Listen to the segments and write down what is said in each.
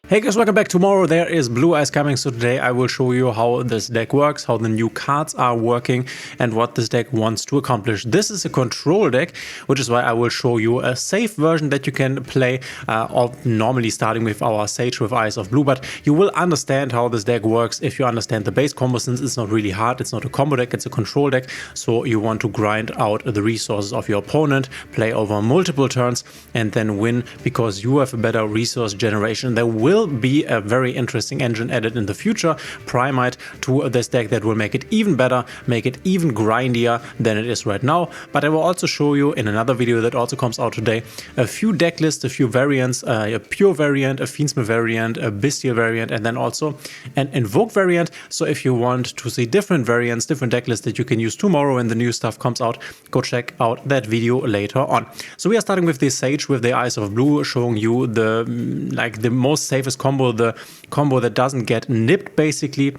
Hey guys, welcome back. Tomorrow there is Blue Eyes coming, so today I will show you how this deck works, how the new cards are working, and what this deck wants to accomplish. This is a control deck, which is why I will show you a safe version that you can play, normally starting with our Sage with Eyes of Blue, but you will understand how this deck works if you understand the base combo, since it's not really hard, it's not a combo deck, it's a control deck, so you want to grind out the resources of your opponent, play over multiple turns, and then win because you have a better resource generation. There will be a very interesting engine added in the future, Primite, to this deck that will make it even better, make it even grindier than it is right now. But I will also show you in another video that also comes out today a few deck lists, a few variants, a pure variant, a Fiendsmith variant, a Bestial variant, and then also an Invoke variant. So if you want to see different variants, different deck lists that you can use tomorrow when the new stuff comes out, go check out that video later on. So we are starting with the Sage with the Eyes of Blue, showing you the most safest combo, the combo that doesn't get nipped basically.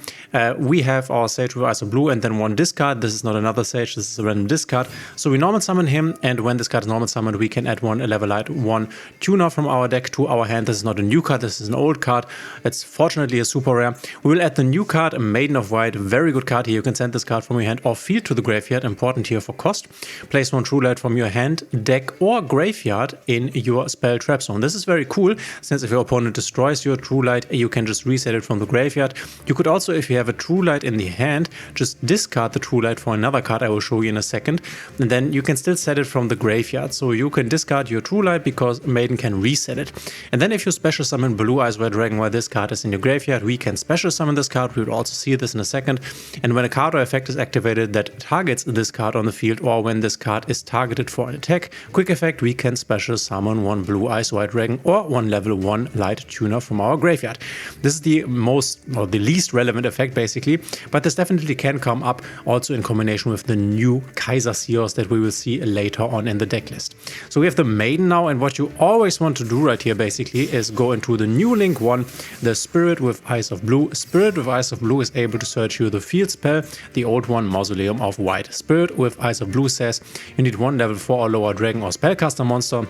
We have our Sage with Eyes of Blue and then one discard. This is not another Sage, this is a random discard. So we normal summon him, and when this card is normal summoned, we can add one Levelite 1 tuner from our deck to our hand. This is not a new card, this is an old card. It's fortunately a super rare. We will add the new card, a Maiden of White, very good card here. You can send this card from your hand or field to the graveyard, important here for cost. Place one True Light from your hand, deck or graveyard in your spell trap zone. This is very cool, since if your opponent destroys your True Light, you can just reset it from the graveyard. You could also, if you have a True Light in the hand, just discard the True Light for another card I will show you in a second, and then you can still set it from the graveyard. So you can discard your True Light because Maiden can reset it. And then if you special summon Blue Eyes White Dragon while this card is in your graveyard, we can special summon this card. We will also see this in a second. And when a card or effect is activated that targets this card on the field, or when this card is targeted for an attack, quick effect, we can special summon one Blue Eyes White Dragon or one level 1 light tuner from our graveyard. This is the most, or the least relevant effect basically, but this definitely can come up also in combination with the new Kaiser Seals that we will see later on in the deck list. So we have the Maiden now, and what you always want to do right here basically is go into the new link 1, the Spirit with Eyes of Blue. Spirit with Eyes of Blue is able to search you the field spell, the old one, Mausoleum of White. Spirit with Eyes of Blue says you need one level 4 or lower dragon or spellcaster monster.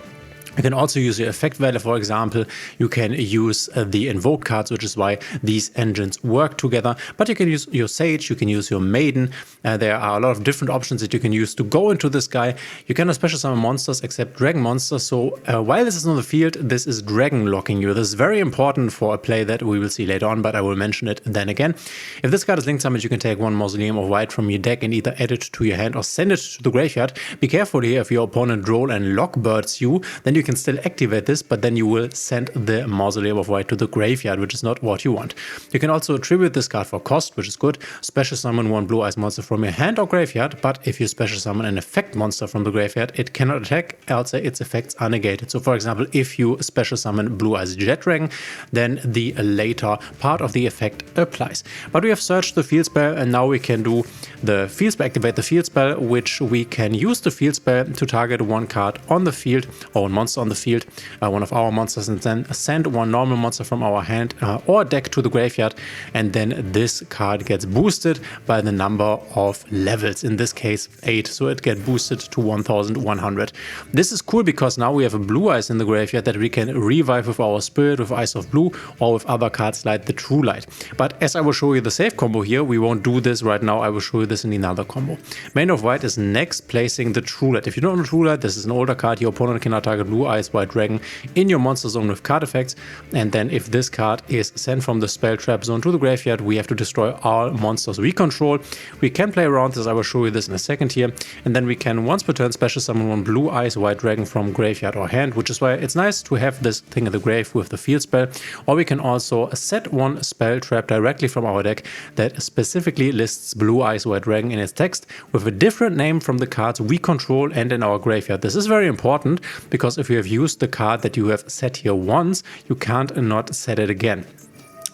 You can also use your effect value, for example. You can use the Invoke cards, which is why these engines work together. But you can use your Sage, you can use your Maiden. There are a lot of different options that you can use to go into this guy. You cannot special summon monsters except dragon monsters. So while this is on the field, this is dragon locking you. This is very important for a play that we will see later on, but I will mention it then again. If this card is linked summoned, you can take one Mausoleum of White from your deck and either add it to your hand or send it to the graveyard. Be careful here, if your opponent roll and lock birds you, then you can still activate this, but then you will send the Mausoleum of White to the graveyard, which is not what you want. You can also attribute this card for cost, which is good. Special summon one Blue Eyes monster from your hand or graveyard, but if you special summon an effect monster from the graveyard, it cannot attack, else its effects are negated. So for example, if you special summon Blue Eyes Jet Dragon, then the later part of the effect applies. But we have searched the field spell, and now we can do the field spell, activate the field spell, which we can use the field spell to target one card on the field or one monster on the field, one of our monsters, and then send one normal monster from our hand or deck to the graveyard, and then this card gets boosted by the number of levels, in this case 8, so it gets boosted to 1100. This is cool because now we have a Blue Eyes in the graveyard that we can revive with our Spirit with Eyes of Blue or with other cards like the True Light. But as I will show you the safe combo here, we won't do this right now, I will show you this in another combo. Maiden of White is next placing the True Light. If you don't know True Light, this is an older card. Your opponent cannot target Blue Eyes White Dragon in your monster zone with card effects, and then if this card is sent from the spell trap zone to the graveyard, we have to destroy all monsters we control. We can play around this, I will show you this in a second here, and then we can once per turn special summon one Blue Eyes White Dragon from graveyard or hand, which is why it's nice to have this thing in the grave with the field spell. Or we can also set one spell trap directly from our deck that specifically lists Blue Eyes White Dragon in its text with a different name from the cards we control and in our graveyard. This is very important because if you have used the card that you have set here once, you can't not set it again.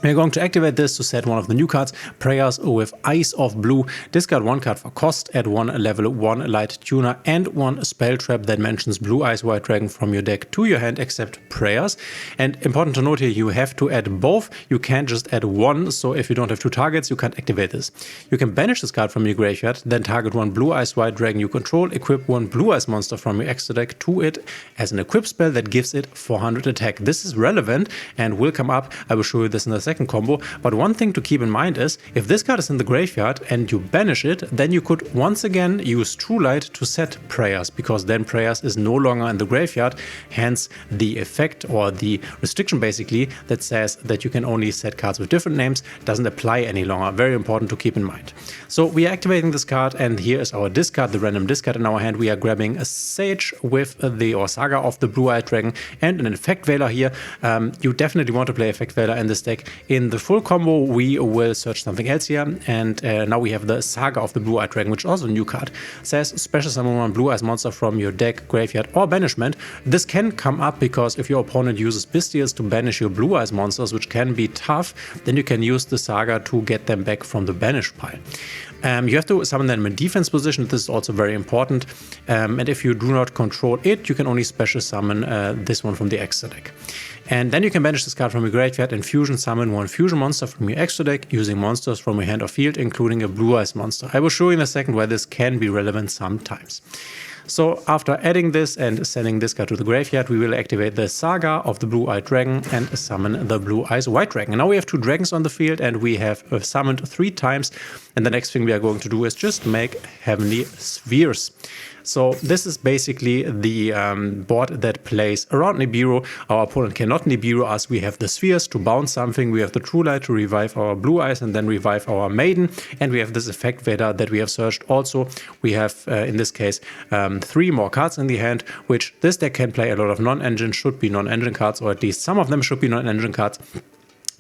We're going to activate this to set one of the new cards, Prayers with Eyes of Blue. Discard one card for cost, add one level 1 light tuner and one spell trap that mentions Blue Eyes White Dragon from your deck to your hand except Prayers. And important to note here, you have to add both. You can't just add one, so if you don't have two targets, you can't activate this. You can banish this card from your graveyard, then target one Blue Eyes White Dragon you control, equip one Blue Eyes monster from your extra deck to it as an equip spell that gives it 400 attack. This is relevant and will come up. I will show you this in the second combo, but one thing to keep in mind is if this card is in the graveyard and you banish it, then you could once again use True Light to set Prayers, because then Prayers is no longer in the graveyard, hence the effect or the restriction basically that says that you can only set cards with different names doesn't apply any longer. Very important to keep in mind. So we are activating this card, and here is our discard, the random discard in our hand. We are grabbing a Sage with the Saga of the Blue-Eyed Dragon and an Effect Veiler here. You definitely want to play Effect Veiler in this deck. In the full combo, we will search something else here, and now we have the Saga of the Blue-Eyed Dragon, which is also a new card. Says special summon one Blue Eyes monster from your deck, graveyard, or banishment. This can come up because if your opponent uses Bestials to banish your Blue Eyes monsters, which can be tough, then you can use the Saga to get them back from the banish pile. You have to summon them in defense position. This is also very important. And if you do not control it, you can only special summon this one from the extra deck. And then you can banish this card from your graveyard and fusion summon one fusion monster from your extra deck using monsters from your hand or field, including a Blue Eyes monster. I will show you in a second why this can be relevant sometimes. So after adding this and sending this card to the graveyard, we will activate the Saga of the Blue-Eyed Dragon and summon the Blue Eyes White Dragon. And now we have two dragons on the field, and we have summoned 3 times. And the next thing we are going to do is just make Heavenly Spheres. So this is basically the board that plays around Nibiru. Our opponent cannot Nibiru us. We have the spheres to bounce something. We have the True Light to revive our Blue Eyes and then revive our Maiden. And we have this Effect Veiler that we have searched also. We have, in this case, 3 more cards in the hand, which this deck can play a lot of non-engine, should be non-engine cards, or at least some of them should be non-engine cards.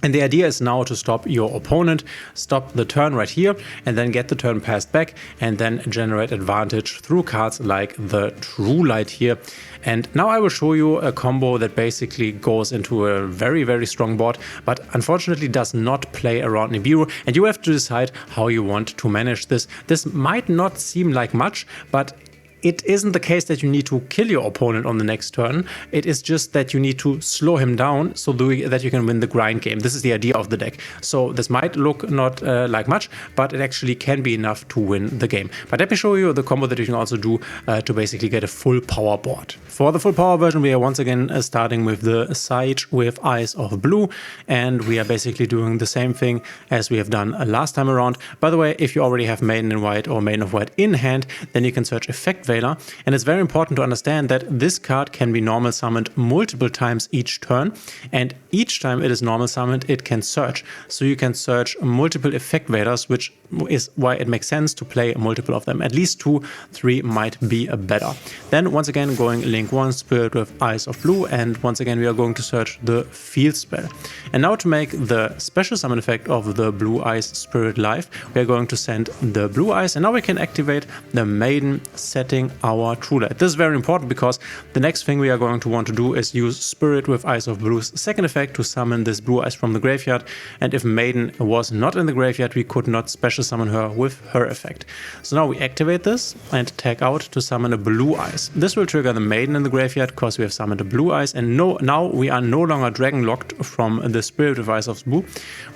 And the idea is now to stop your opponent, stop the turn right here, and then get the turn passed back, and then generate advantage through cards like the True Light here. And now I will show you a combo that basically goes into a very, very strong board, but unfortunately does not play around Nibiru, and you have to decide how you want to manage this. This might not seem like much, but it isn't the case that you need to kill your opponent on the next turn. It is just that you need to slow him down so that you can win the grind game. This is the idea of the deck. So this might look not like much, but it actually can be enough to win the game. But let me show you the combo that you can also do to basically get a full power board. For the full power version, we are once again starting with the Sage with Eyes of Blue, and we are basically doing the same thing as we have done last time around. By the way, if you already have Maiden in White or Maiden of White in hand, then you can search Effect Veiler, and it's very important to understand that this card can be normal summoned multiple times each turn, and each time it is normal summoned it can search. So you can search multiple Effect Veilers, which is why it makes sense to play multiple of them. At least 2, 3 might be better. Then once again going link 1 Spirit with Eyes of Blue, and once again we are going to search the field spell. And now to make the special summon effect of the Blue Eyes Spirit live, we are going to send the Blue Eyes, and now we can activate the Maiden, setting our True Light. This is very important because the next thing we are going to want to do is use Spirit with Eyes of Blue's second effect to summon this Blue Eyes from the graveyard, and if Maiden was not in the graveyard, we could not special summon her with her effect. So now we activate this and tag out to summon a Blue Eyes. This will trigger the Maiden in the graveyard because we have summoned a Blue Eyes, and now we are no longer dragon locked from the Spirit with Eyes of Blue.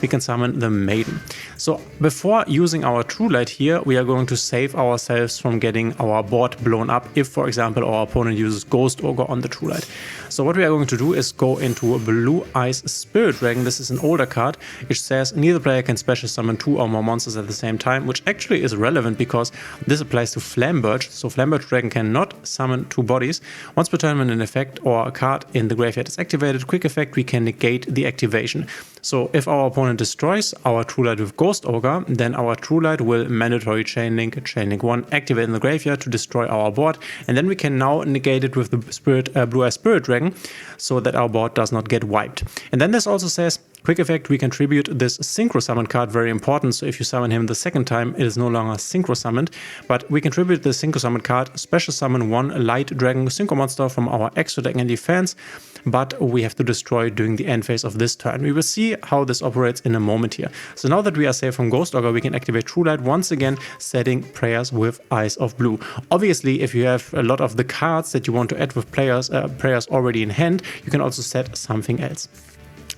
We can summon the Maiden. So before using our True Light here, we are going to save ourselves from getting our board blown up if, for example, our opponent uses Ghost Ogre on the True Light. So what we are going to do is go into a Blue Eyes Spirit Dragon. This is an older card which says neither player can special summon 2 or more monsters at the same time, which actually is relevant because this applies to Flamberge. So Flamberge Dragon cannot summon 2 bodies. Once per turn when an effect or a card in the graveyard is activated, quick effect, we can negate the activation. So if our opponent destroys our True Light with Ghost Ogre, then our True Light will mandatory chain link 1, activate in the graveyard to destroy our board, and then we can now negate it with the Blue Eye Spirit Dragon so that our board does not get wiped. And then this also says Quick effect, we can tribute this synchro summon card, very important. So if you summon him the second time, it is no longer synchro summoned, but we can tribute the synchro summon card, special summon one light dragon synchro monster from our extra deck in defense, but we have to destroy during the end phase of this turn. We will see how this operates in a moment here. So now that we are safe from Ghost Augur, we can activate True Light once again, setting prayers with Eyes of Blue. Obviously, if you have a lot of the cards that you want to add with prayers already in hand, you can also set something else.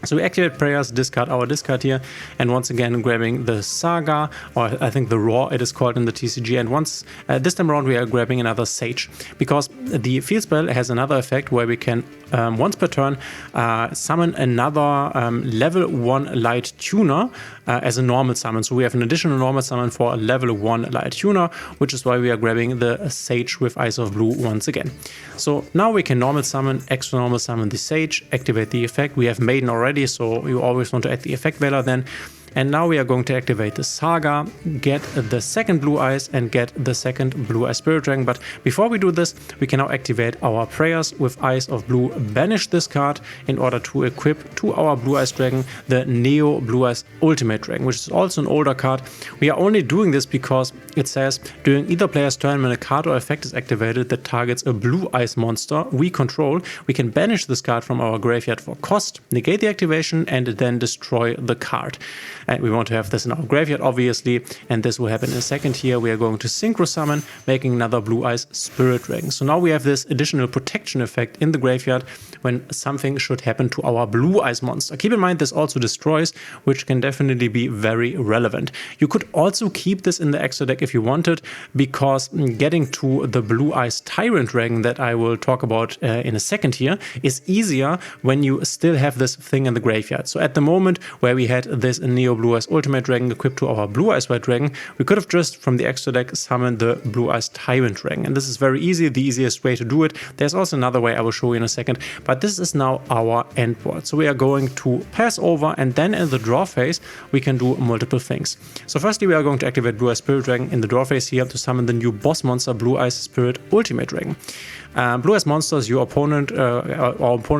So we activate prayers, discard our discard here, and once again grabbing the Saga, or I think the Raw it is called in the TCG, and once this time around we are grabbing another Sage, because the field spell has another effect where we can once per turn summon another level 1 light tuner as a normal summon. So we have an additional normal summon for a level 1 light tuner, which is why we are grabbing the Sage with Eyes of Blue once again. So now we can normal summon, extra normal summon the Sage, activate the effect. We have Maiden already, so you always want to add the effect Veiler then. And now we are going to activate the Saga, get the second Blue Eyes and get the second Blue Eye Spirit Dragon. But before we do this, we can now activate our prayers with Eyes of Blue, banish this card in order to equip to our Blue Eyes Dragon the Neo Blue Eyes Ultimate Dragon, which is also an older card. We are only doing this because it says during either player's turn when a card or effect is activated that targets a Blue Eyes monster we control, we can banish this card from our graveyard for cost, negate the activation and then destroy the card. And we want to have this in our graveyard, obviously, and this will happen in a second here. We are going to synchro summon, making another Blue Eyes Spirit Dragon. So now we have this additional protection effect in the graveyard when something should happen to our Blue Eyes monster. Keep in mind this also destroys, which can definitely be very relevant. You could also keep this in the extra deck if you wanted, because getting to the Blue Eyes Tyrant Dragon that I will talk about in a second here is easier when you still have this thing in the graveyard. So at the moment where we had this Neo Blue Eyes Ultimate Dragon equipped to our Blue Eyes White Dragon, we could have just from the extra deck summoned the Blue Eyes Tyrant Dragon. And this is very easy, the easiest way to do it. There's also another way I will show you in a second, but this is now our end board. So we are going to pass over, and then in the draw phase, we can do multiple things. So firstly, we are going to activate Blue Eyes Spirit Dragon in the draw phase here to summon the new boss monster, Blue Eyes Spirit Ultimate Dragon. Blue Eyes monsters, our opponent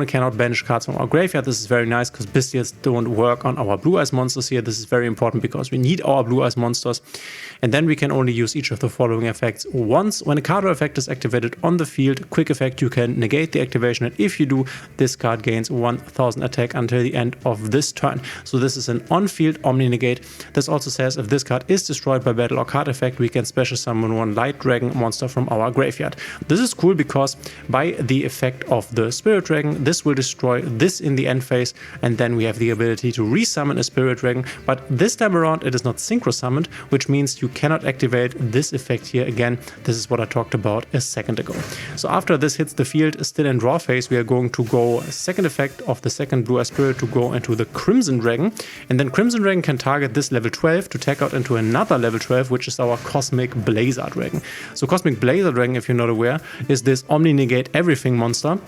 cannot banish cards from our graveyard. This is very nice because Bestials don't work on our Blue Eyes monsters here. This is very important because we need our Blue Eyes monsters. And then we can only use each of the following effects once. When a card or effect is activated on the field, quick effect, you can negate the activation. And if you do, this card gains 1000 attack until the end of this turn. So this is an on-field Omni Negate. This also says if this card is destroyed by battle or card effect, we can special summon one Light Dragon monster from our graveyard. This is cool because by the effect of the Spirit Dragon, this will destroy this in the end phase, and then we have the ability to resummon a Spirit Dragon. But this time around it is not synchro summoned, which means you cannot activate this effect here again. This is what I talked about a second ago. So after this hits the field, still in draw phase, we are going to go second effect of the second Blue Eye Spirit to go into the Crimson Dragon, and then Crimson Dragon can target this level 12 to take out into another level 12, which is our Cosmic Blazer Dragon. So Cosmic Blazer Dragon, if you're not aware, is this Omni Negate Everything monster.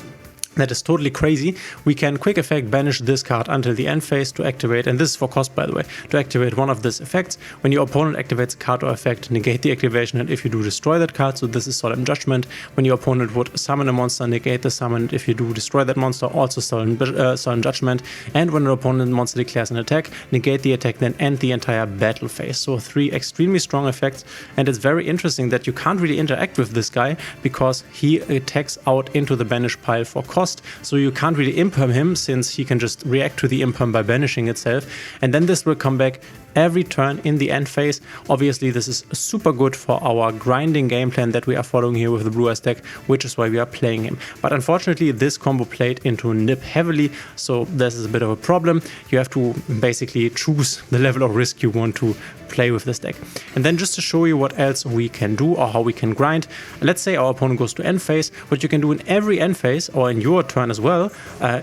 That is totally crazy. We can quick effect banish this card until the end phase to activate, and this is for cost by the way, to activate one of these effects. When your opponent activates a card or effect, negate the activation, and if you do, destroy that card. So this is Solemn Judgment. When your opponent would summon a monster, negate the summon. If you do, destroy that monster, also Solemn Judgment. And when an opponent monster declares an attack, negate the attack, then end the entire battle phase. So 3 extremely strong effects, and it's very interesting that you can't really interact with this guy because he attacks out into the banish pile for cost. So you can't really imperm him since he can just react to the imperm by banishing itself, and then this will come back every turn in the end phase. Obviously this is super good for our grinding game plan that we are following here with the Blue Eyes deck, which is why we are playing him. But unfortunately this combo played into Nip heavily, so this is a bit of a problem. You have to basically choose the level of risk you want to play with this deck. And then just to show you what else we can do or how we can grind, let's say our opponent goes to end phase. What you can do in every end phase or in your turn as well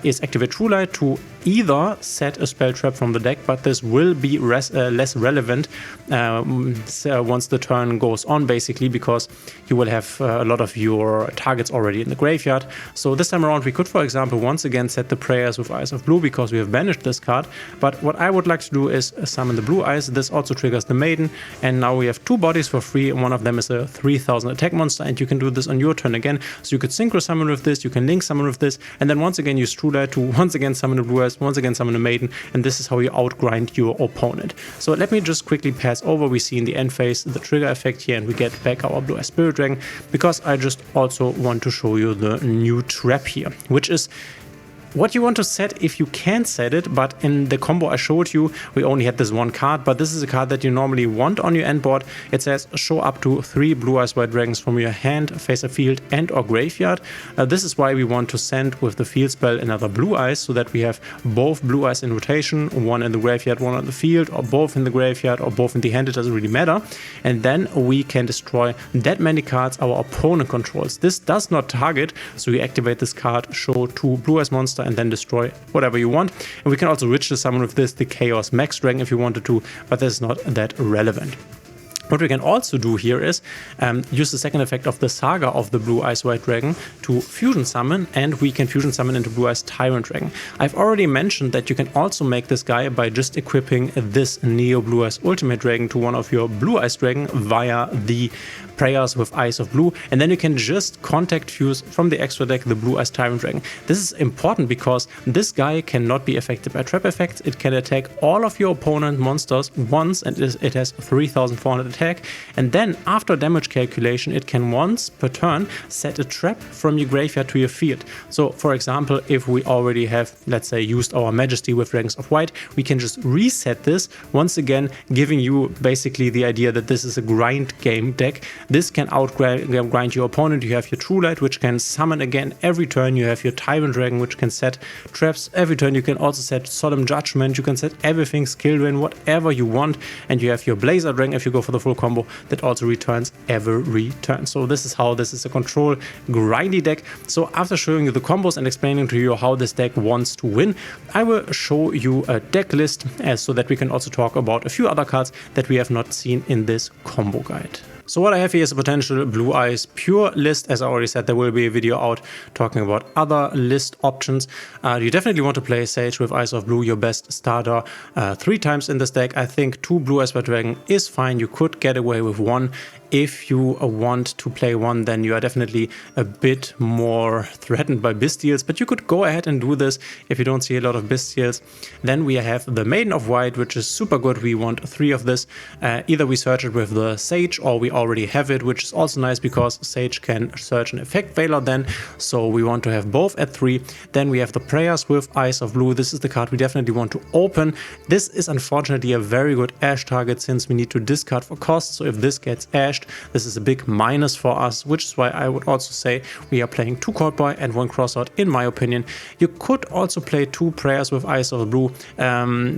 is activate True Light to either set a spell trap from the deck, but this will be less relevant once the turn goes on, basically, because you will have a lot of your targets already in the graveyard. So this time around we could, for example, once again set the prayers with Eyes of Blue because we have banished this card. But what I would like to do is summon the Blue Eyes. This also triggers the Maiden, and now we have 2 bodies for free, and one of them is a 3000 attack monster, and you can do this on your turn again. So you could synchro summon with this, you can link summon with this, and then once again use True Light to once again summon the Blue Eyes Decklist, once again summon a Maiden, and this is how you outgrind your opponent. So let me just quickly pass over. We see in the end phase the trigger effect here, and we get back our Blue Eye Spirit Dragon, because I just also want to show you the new trap here, which is what you want to set if you can set it. But in the combo I showed you, we only had this one card, but this is a card that you normally want on your end board. It says show up to 3 Blue Eyes White Dragons from your hand, face a field and or graveyard. This is why we want to send with the field spell another Blue Eyes, so that we have both Blue Eyes in rotation, one in the graveyard, one on the field, or both in the graveyard or both in the hand, it doesn't really matter. And then we can destroy that many cards our opponent controls. This does not target, so you activate this card, show 2 Blue Eyes monster, and then destroy whatever you want. And we can also ritual summon with this the Chaos Max Dragon if you wanted to, but that's not that relevant. What we can also do here is use the second effect of the Saga of the Blue Eyes White Dragon to fusion summon, and we can fusion summon into Blue Eyes Tyrant Dragon. I've already mentioned that you can also make this guy by just equipping this Neo Blue Eyes Ultimate Dragon to one of your Blue Eyes Dragon via the Prayers with Eyes of Blue, and then you can just contact fuse from the extra deck the Blue Eyes Tyrant Dragon. This is important because this guy cannot be affected by trap effects. It can attack all of your opponent monsters once, and it has 3400 attack, and then after damage calculation it can once per turn set a trap from your graveyard to your field. So for example, if we already have, let's say, used our Majesty with Dragons of White, we can just reset this, once again giving you basically the idea that this is a grind game deck. This can outgrind your opponent. You have your True Light, which can summon again every turn. You have your Tyrant Dragon, which can set traps every turn. You can also set Solemn Judgment. You can set everything, Skill Drain, whatever you want. And you have your Blazer Dragon, if you go for the full combo, that also returns every turn. So this is how this is a control grindy deck. So after showing you the combos and explaining to you how this deck wants to win, I will show you a deck list so that we can also talk about a few other cards that we have not seen in this combo guide. So what I have here is a potential Blue Eyes pure list. As I already said, there will be a video out talking about other list options. You definitely want to play Sage with Eyes of Blue, your best starter, 3 times in this deck. I think 2 Blue Eyes White Dragon is fine. You could get away with 1. If you want to play 1, then you are definitely a bit more threatened by Bestials, but you could go ahead and do this if you don't see a lot of Bestials. Then we have the Maiden of White, which is super good. We want 3 of this. Either we search it with the Sage, or we already have it, which is also nice because Sage can search an Effect Veiler then, so we want to have both at 3. Then we have the Prayers with Eyes of Blue. This is the card we definitely want to open. This is unfortunately a very good Ash target since we need to discard for cost, so if this gets ashed, this is a big minus for us, which is why I would also say we are playing 2 Cold Boy and 1 Crossout in my opinion. You could also play 2 Prayers with Eyes of Blue,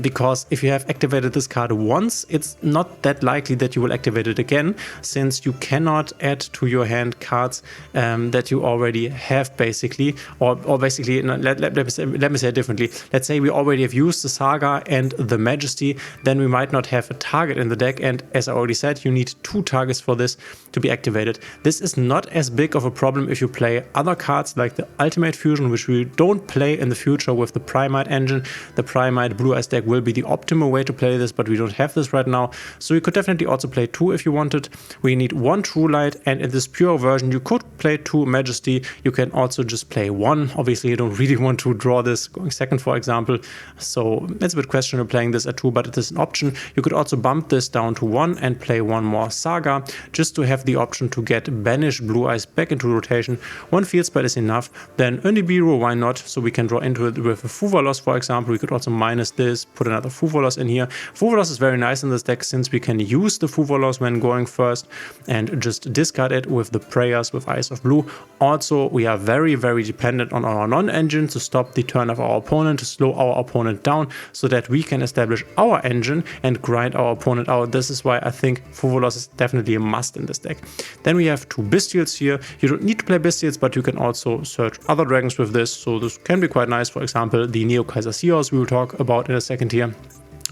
because if you have activated this card once, it's not that likely that you will activate it again, since you cannot add to your hand cards that you already have basically, or basically, let me say it differently. Let's say we already have used the Saga and the Majesty, then we might not have a target in the deck, and as I already said, you need 2 targets for this to be activated. This is not as big of a problem if you play other cards like the Ultimate Fusion, which we don't play in the future with the Primite engine. The Primite Blue Eyes deck will be the optimal way to play this, but we don't have this right now, so you could definitely also play 2 if you wanted. We need 1 True Light, and in this pure version you could play 2 Majesty. You can also just play 1. Obviously you don't really want to draw this going second, for example, so it's a bit questionable playing this at 2, but it is an option. You could also bump this down to 1 and play 1 more Saga, just to have the option to get banished Blue Eyes back into rotation. 1 field spell is enough. Then Nibiru, why not? So we can draw into it with a Fuvalos, for example. We could also minus this, put another Fuvalos in here. Fuvalos is very nice in this deck since we can use the Fuvalos when going first and just discard it with the Prayers with Eyes of Blue. Also, we are very, very dependent on our non-engine to stop the turn of our opponent, to slow our opponent down so that we can establish our engine and grind our opponent out. This is why I think Fuvalos is definitely a must in this deck. Then we have 2 Bestials here. You don't need to play Bestials, but you can also search other dragons with this, so this can be quite nice. For example, the Neo Kaiser Seahorse we will talk about in a second here.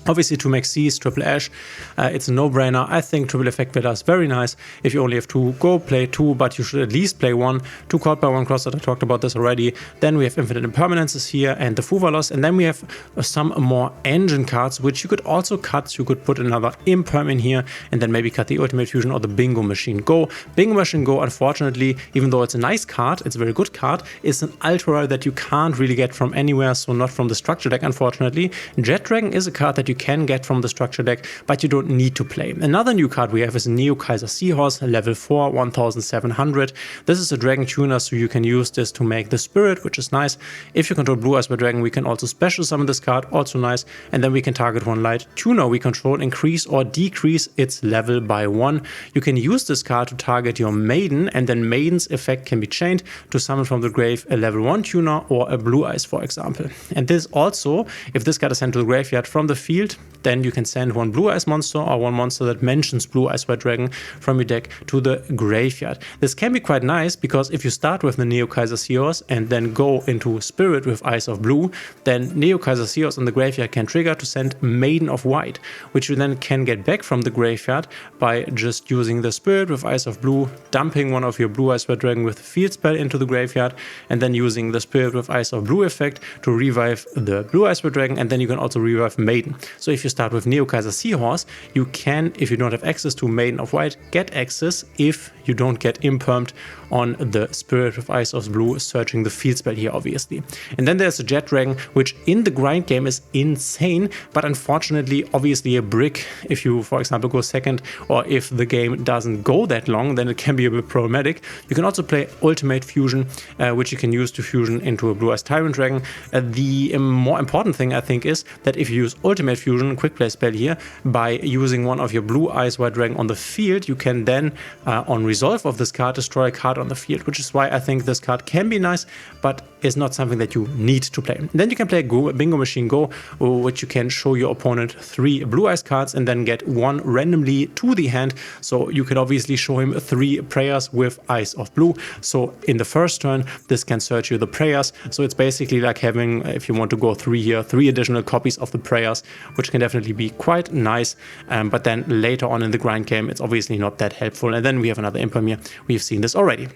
Obviously, to make C's, Triple Ash, it's a no-brainer. I think Triple Effect Villa is very nice. If you only have 2, go play 2, but you should at least play 1. 2 caught by 1 cross, that I talked about this already. Then we have Infinite Impermanences here and the Fuvalos. And then we have some more engine cards, which you could also cut. You could put another Imperm in here and then maybe cut the Ultimate Fusion or the Bingo Machine Go. Bingo Machine Go, unfortunately, even though it's a nice card, it's a very good card, is an Ultra that you can't really get from anywhere, so not from the structure deck, unfortunately. Jet Dragon is a card that you can get from the structure deck, but you don't need to play. Another new card we have is Neo Kaiser Seahorse, level 4, 1700. This is a Dragon Tuner, so you can use this to make the Spirit, which is nice. If you control Blue Eyes by Dragon, we can also special summon this card, also nice. And then we can target one light tuner we control, increase or decrease its level by 1. You can use this card to target your Maiden, and then Maiden's effect can be chained to summon from the grave a level 1 tuner or a Blue Eyes, for example. And this also, if this card is sent to the graveyard from the field, then you can send one Blue Eyes monster or one monster that mentions Blue Eyes by Dragon from your deck to the graveyard. This can be quite nice because if you start with the Neo Kaiser Seahorse and then go into Spirit with Eyes of Blue, then Neo Kaiser Seahorse in the graveyard can trigger to send Maiden of White, which you then can get back from the graveyard by just using the Spirit with Eyes of Blue, dumping one of your Blue Eyes by Dragon with Field Spell into the graveyard, and then using the Spirit with Eyes of Blue effect to revive the Blue Eyes by Dragon, and then you can also revive Maiden. So if you start with Neo Kaiser Seahorse, you can, if you don't have access to Maiden of White, get access if you don't get impermed on the Spirit with Eyes of Blue searching the field spell here, obviously. And then there's a Jet Dragon, which in the grind game is insane, but unfortunately, obviously a brick. If you, for example, go second, or if the game doesn't go that long, then it can be a bit problematic. You can also play Ultimate Fusion, which you can use to fusion into a Blue Eyes Tyrant Dragon. The more important thing, I think, is that if you use Ultimate Fusion, quick play spell here, by using one of your Blue Eyes White Dragon on the field, you can then, on resolve of this card, destroy a card on the field, which is why I think this card can be nice, but is not something that you need to play. Then you can play Bingo Machine Go, which you can show your opponent 3 Blue Eyes cards and then get 1 randomly to the hand. So you could obviously show him 3 prayers with Eyes of Blue. So in the first turn, this can search you the prayers. So it's basically like having, if you want to go 3 here, 3 additional copies of the prayers, which can definitely be quite nice. But then later on in the grind game, it's obviously not that helpful. And then we have another Imperm here. We've seen this already.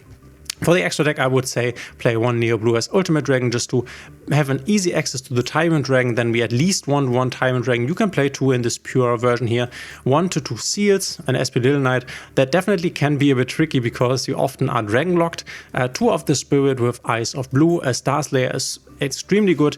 For the extra deck, I would say play 1 Neo Blue Eyes Ultimate Dragon just to have an easy access to the Tyrant Dragon. Then we at least want 1 Tyrant Dragon. You can play 2 in this pure version here. 1 to 2 Seals, an SP Little Knight. That definitely can be a bit tricky because you often are Dragon locked. 2 of the Spirit with Eyes of Blue. A Star Slayer is extremely good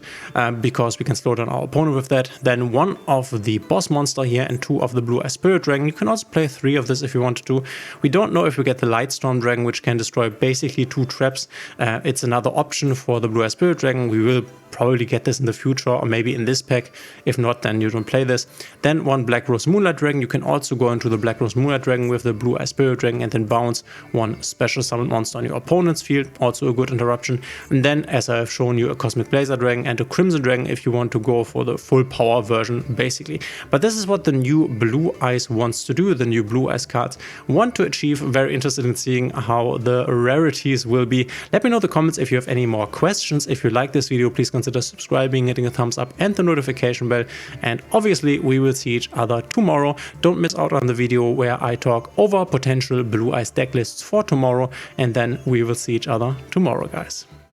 because we can slow down our opponent with that. Then 1 of the boss monster here and 2 of the Blue Eyes Spirit Dragon. You can also play 3 of this if you wanted to. We don't know if we get the Lightstorm Dragon, which can destroy basically 2 traps. It's another option for the Blue Eyes Spirit Dragon. We will probably get this in the future or maybe in this pack. If not, then you don't play this. Then 1 Black Rose Moonlight Dragon. You can also go into the Black Rose Moonlight Dragon with the Blue Eyes Spirit Dragon and then bounce 1 special summon monster on your opponent's field. Also a good interruption. And then, as I have shown you, a Cosmic Blazer Dragon and a Crimson Dragon if you want to go for the full power version, basically. But this is what the new Blue Eyes wants to do. The new Blue Eyes cards want to achieve. Very interested in seeing how the rarities will be. Let me know in the comments if you have any more questions. If you like this video, please consider subscribing, hitting a thumbs up and the notification bell. And obviously we will see each other tomorrow. Don't miss out on the video where I talk over potential Blue Eyes deck lists for tomorrow, and then we will see each other tomorrow, guys.